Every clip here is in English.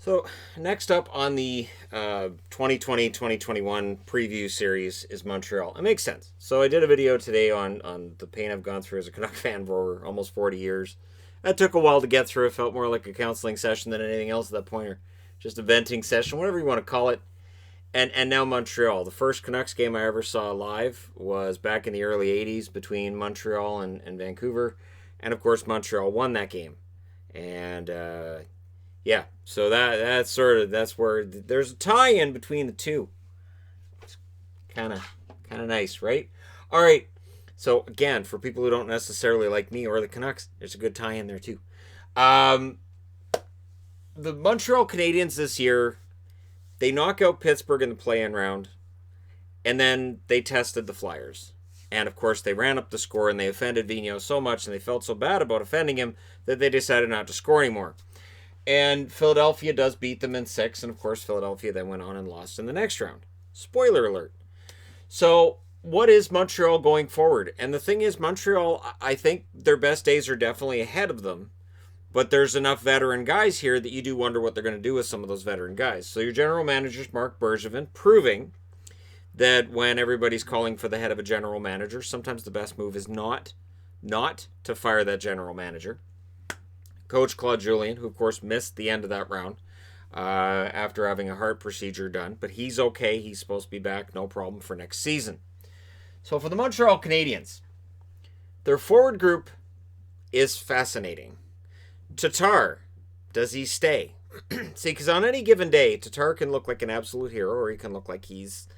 So next up on the 2020-2021 preview series is Montreal. It makes sense. So I did a video today on the pain I've gone through as a Canuck fan for almost 40 years. That took a while to get through. It felt more like a counseling session than anything else at that point, or just a venting session, whatever you want to call it. And now Montreal. The first Canucks game I ever saw live was back in the early 80s between Montreal and Vancouver. And of course, Montreal won that game. And yeah, so that's where there's a tie-in between the two. It's kind of nice, right? All right. So again, for people who don't necessarily like me or the Canucks, there's a good tie-in there too. The Montreal Canadiens this year, they knock out Pittsburgh in the play-in round, and then they tested the Flyers. And of course, they ran up the score and they offended Vigneault so much, and they felt so bad about offending him that they decided not to score anymore. And Philadelphia does beat them in 6, and of course, Philadelphia then went on and lost in the next round. Spoiler alert. So, what is Montreal going forward? And the thing is, Montreal, I think their best days are definitely ahead of them. But there's enough veteran guys here that you do wonder what they're going to do with some of those veteran guys. So your general manager is Marc Bergevin, proving that when everybody's calling for the head of a general manager, sometimes the best move is not to fire that general manager. Coach Claude Julien, who of course missed the end of that round after having a heart procedure done, but he's okay. He's supposed to be back, no problem, for next season. So for the Montreal Canadiens, their forward group is fascinating. Tatar, does he stay? See, because on any given day, Tatar can look like an absolute hero, or he can look like he's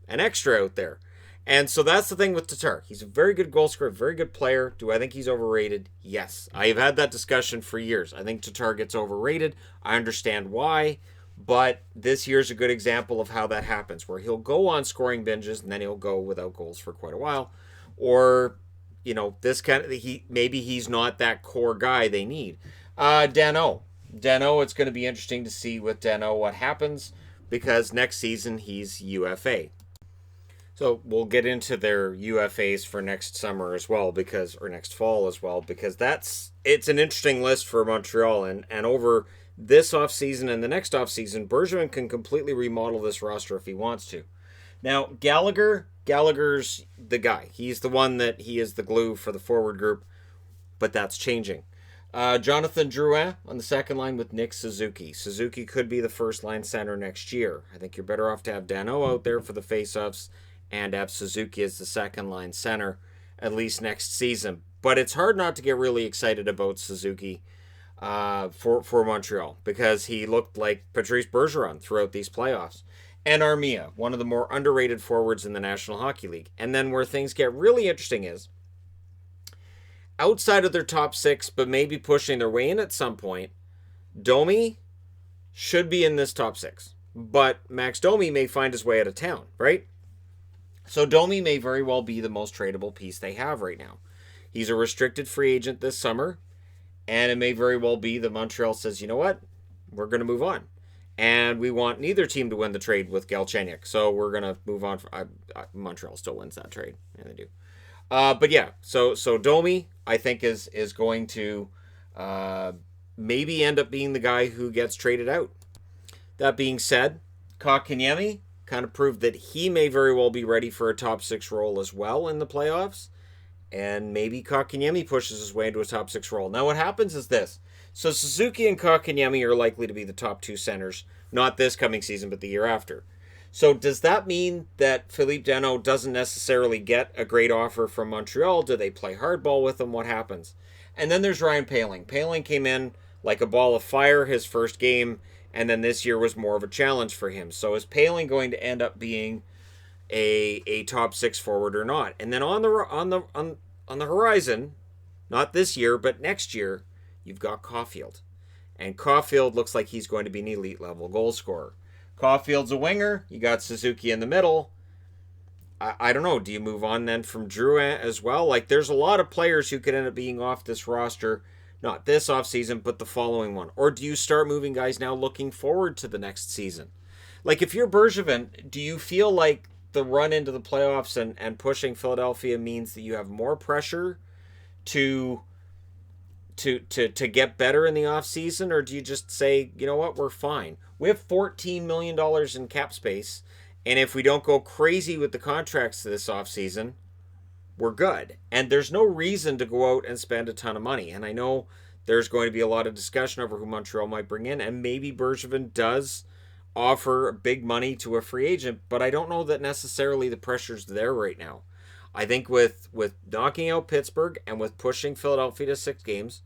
an extra out there. And so that's the thing with Tatar. He's a very good goal scorer, very good player. Do I think he's overrated? Yes. I have had that discussion for years. I think Tatar gets overrated. I understand why. But this year's a good example of how that happens, where he'll go on scoring binges and then he'll go without goals for quite a while. Or, you know, this kind of, maybe he's not that core guy they need. Danault, it's going to be interesting to see with Danault what happens, because next season he's UFA. So we'll get into their UFAs for next summer as well, or next fall as well, because it's an interesting list for Montreal. And over this offseason and the next offseason, Bergevin can completely remodel this roster if he wants to. Now, Gallagher's the guy. He's the one that he is the glue for the forward group, but that's changing. Jonathan Drouin on the second line with Nick Suzuki. Suzuki could be the first line center next year. I think you're better off to have Danault out there for the faceoffs and have Suzuki as the second line center at least next season. But it's hard not to get really excited about Suzuki for Montreal, because he looked like Patrice Bergeron throughout these playoffs. And Armia, one of the more underrated forwards in the National Hockey League. And then where things get really interesting is, outside of their top 6, but maybe pushing their way in at some point, Domi should be in this top 6. But Max Domi may find his way out of town, right? So Domi may very well be the most tradable piece they have right now. He's a restricted free agent this summer, and it may very well be that Montreal says, you know what, we're going to move on. And we want neither team to win the trade with Galchenyuk, so we're going to move on. Montreal still wins that trade, and they do. But yeah, so Domi, I think, is going to maybe end up being the guy who gets traded out. That being said, Kotkaniemi kind of proved that he may very well be ready for a top 6 role as well in the playoffs. And maybe Kotkaniemi pushes his way into a top 6 role. Now what happens is this. So Suzuki and Kotkaniemi are likely to be the top 2 centers, not this coming season, but the year after. So does that mean that Philippe Danault doesn't necessarily get a great offer from Montreal? Do they play hardball with him? What happens? And then there's Ryan Palin. Palin came in like a ball of fire his first game, and then this year was more of a challenge for him. So is Palin going to end up being a top 6 forward or not? And then on the horizon, not this year but next year, you've got Caulfield. And Caulfield looks like he's going to be an elite level goal scorer. Caulfield's a winger. You got Suzuki in the middle. I don't know. Do you move on then from Drouin as well? Like, there's a lot of players who could end up being off this roster, not this offseason, but the following one. Or do you start moving guys now looking forward to the next season? Like, if you're Bergevin, do you feel like the run into the playoffs and pushing Philadelphia means that you have more pressure to to get better in the offseason, or do you just say, you know what, we're fine? We have $14 million in cap space, and if we don't go crazy with the contracts this offseason, we're good. And there's no reason to go out and spend a ton of money. And I know there's going to be a lot of discussion over who Montreal might bring in, and maybe Bergevin does offer big money to a free agent, but I don't know that necessarily the pressure's there right now. I think with knocking out Pittsburgh and with pushing Philadelphia to 6 games,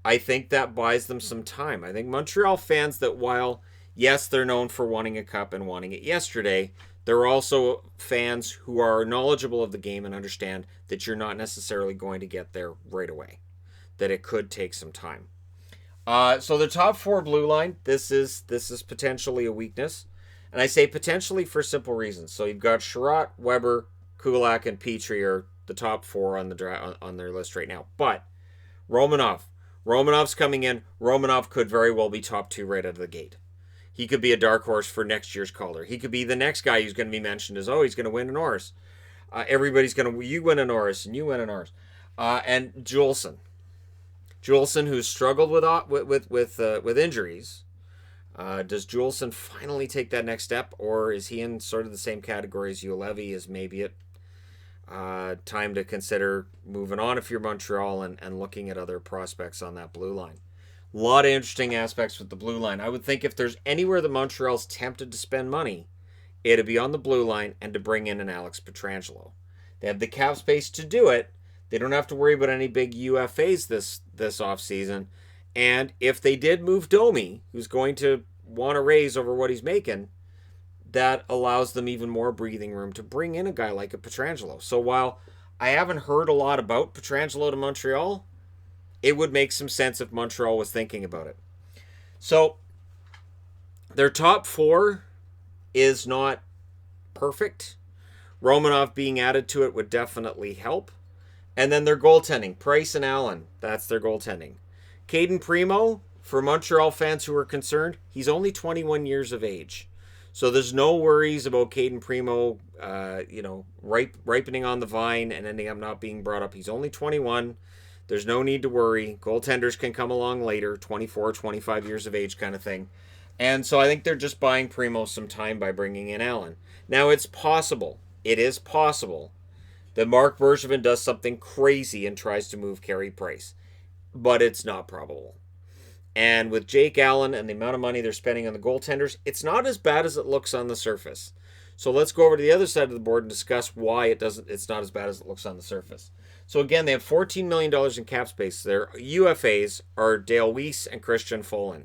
I think that buys them some time. I think Montreal fans that while, yes, they're known for wanting a cup and wanting it yesterday, they're also fans who are knowledgeable of the game and understand that you're not necessarily going to get there right away, that it could take some time. So the top 4 blue line, this is potentially a weakness. And I say potentially for simple reasons. So you've got Sherratt, Weber, Kulak, and Petrie are the top 4 on their list right now. But Romanov's coming in. Romanov could very well be top 2 right out of the gate. He could be a dark horse for next year's Calder. He could be the next guy who's going to be mentioned as, he's going to win a Norris. Everybody's going to, you win a Norris and you win a Norris. And Juleson, who's struggled with injuries. Does Juleson finally take that next step, or is he in sort of the same category as Juolevi? Is maybe it time to consider moving on if you're Montreal and looking at other prospects on that blue line? A lot of interesting aspects with the blue line. I would think if there's anywhere that Montreal's tempted to spend money, it'd be on the blue line and to bring in an Alex Pietrangelo. They have the cap space to do it. They don't have to worry about any big UFAs this offseason. And if they did move Domi, who's going to want to raise over what he's making, that allows them even more breathing room to bring in a guy like a Pietrangelo. So while I haven't heard a lot about Pietrangelo to Montreal, it would make some sense if Montreal was thinking about it. So their top 4 is not perfect. Romanov being added to it would definitely help. And then their goaltending, Price and Allen, that's their goaltending. Caden Primo, for Montreal fans who are concerned, he's only 21 years of age. So there's no worries about Caden Primo, ripening on the vine and ending up not being brought up. He's only 21. There's no need to worry. Goaltenders can come along later, 24, 25 years of age kind of thing. And so I think they're just buying Primo some time by bringing in Allen. Now it is possible that Mark Bergevin does something crazy and tries to move Carey Price. But it's not probable. And with Jake Allen and the amount of money they're spending on the goaltenders, it's not as bad as it looks on the surface. So let's go over to the other side of the board and discuss why it's not as bad as it looks on the surface. So again, they have $14 million in cap space. Their UFAs are Dale Weiss and Christian Folin.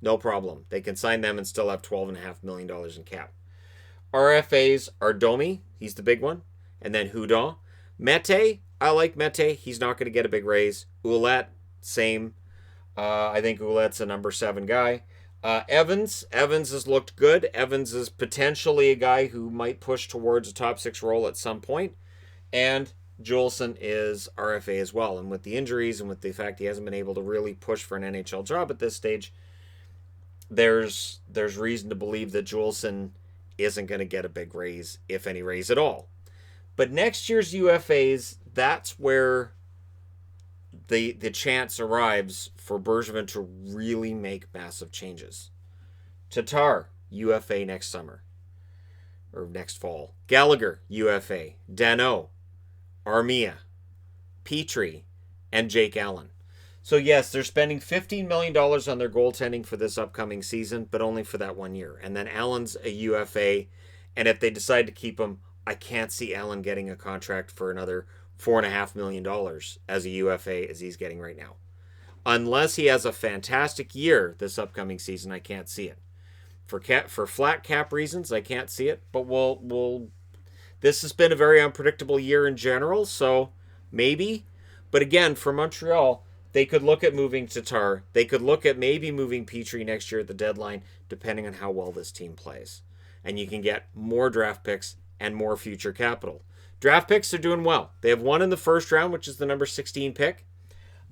No problem. They can sign them and still have $12.5 million in cap. RFAs are Domi. He's the big one. And then Hudon. Mete. I like Mete. He's not going to get a big raise. Ouellette. Same. I think Ouellette's a number 7 guy. Evans has looked good. Evans is potentially a guy who might push towards a top 6 role at some point. And Juleson is RFA as well. And with the injuries and with the fact he hasn't been able to really push for an NHL job at this stage, there's reason to believe that Juleson isn't going to get a big raise, if any raise at all. But next year's UFAs, that's where the chance arrives for Bergevin to really make massive changes. Tatar, UFA next summer. Or next fall. Gallagher, UFA. Danault, Armia, Petrie, and Jake Allen. So yes, they're spending $15 million on their goaltending for this upcoming season, but only for that 1 year. And then Allen's a UFA, and if they decide to keep him, I can't see Allen getting a contract for another $4.5 million as a UFA as he's getting right now. Unless he has a fantastic year this upcoming season, I can't see it. For flat cap reasons, I can't see it. But we'll. This has been a very unpredictable year in general, so maybe. But again, for Montreal, they could look at moving Tatar. They could look at maybe moving Petrie next year at the deadline, depending on how well this team plays. And you can get more draft picks and more future capital. Draft picks are doing well. They have one in the first round, which is the number 16 pick.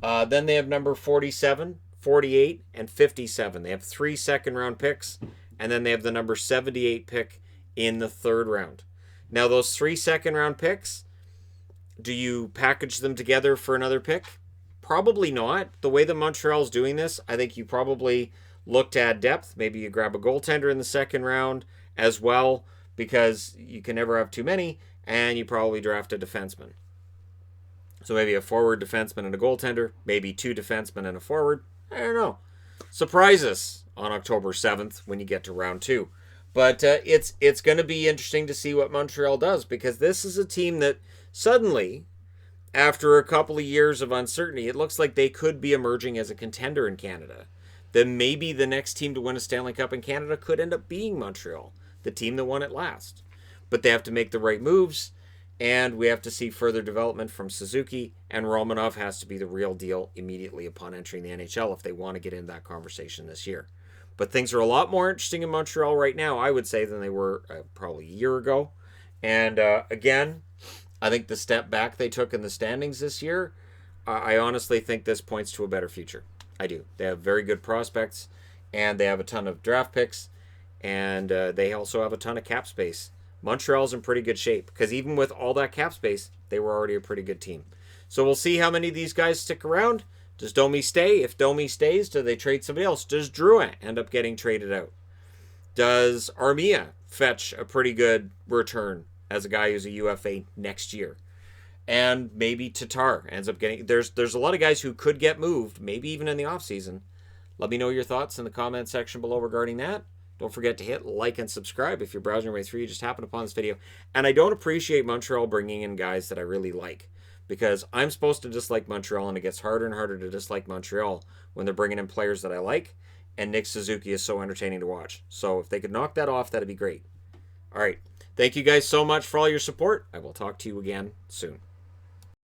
Then they have number 47, 48, and 57. They have 3 second-round picks, and then they have the number 78 pick in the third round. Now, those 3 second-round picks, do you package them together for another pick? Probably not. The way that Montreal's doing this, I think you probably look to add depth. Maybe you grab a goaltender in the second round as well, because you can never have too many, and you probably draft a defenseman. So maybe a forward, defenseman, and a goaltender. Maybe 2 defensemen and a forward. I don't know. Surprise us on October 7th when you get to round 2. But it's going to be interesting to see what Montreal does, because this is a team that suddenly, after a couple of years of uncertainty, it looks like they could be emerging as a contender in Canada. Then maybe the next team to win a Stanley Cup in Canada could end up being Montreal, the team that won it last. But they have to make the right moves, and we have to see further development from Suzuki, and Romanov has to be the real deal immediately upon entering the NHL if they want to get in that conversation this year. But things are a lot more interesting in Montreal right now, I would say, than they were probably a year ago. And again, I think the step back they took in the standings this year, I honestly think this points to a better future. I do. They have very good prospects, and they have a ton of draft picks, and they also have a ton of cap space. Montreal's in pretty good shape, because even with all that cap space, they were already a pretty good team. So we'll see how many of these guys stick around. Does Domi stay? If Domi stays, do they trade somebody else? Does Drouin end up getting traded out? Does Armia fetch a pretty good return as a guy who's a UFA next year? And maybe Tatar ends up getting... There's a lot of guys who could get moved, maybe even in the offseason. Let me know your thoughts in the comment section below regarding that. Don't forget to hit like and subscribe if you're browsing your way through. You just happened upon this video. And I don't appreciate Montreal bringing in guys that I really like, because I'm supposed to dislike Montreal, and it gets harder and harder to dislike Montreal when they're bringing in players that I like, and Nick Suzuki is so entertaining to watch. So if they could knock that off, that'd be great. All right. Thank you guys so much for all your support. I will talk to you again soon.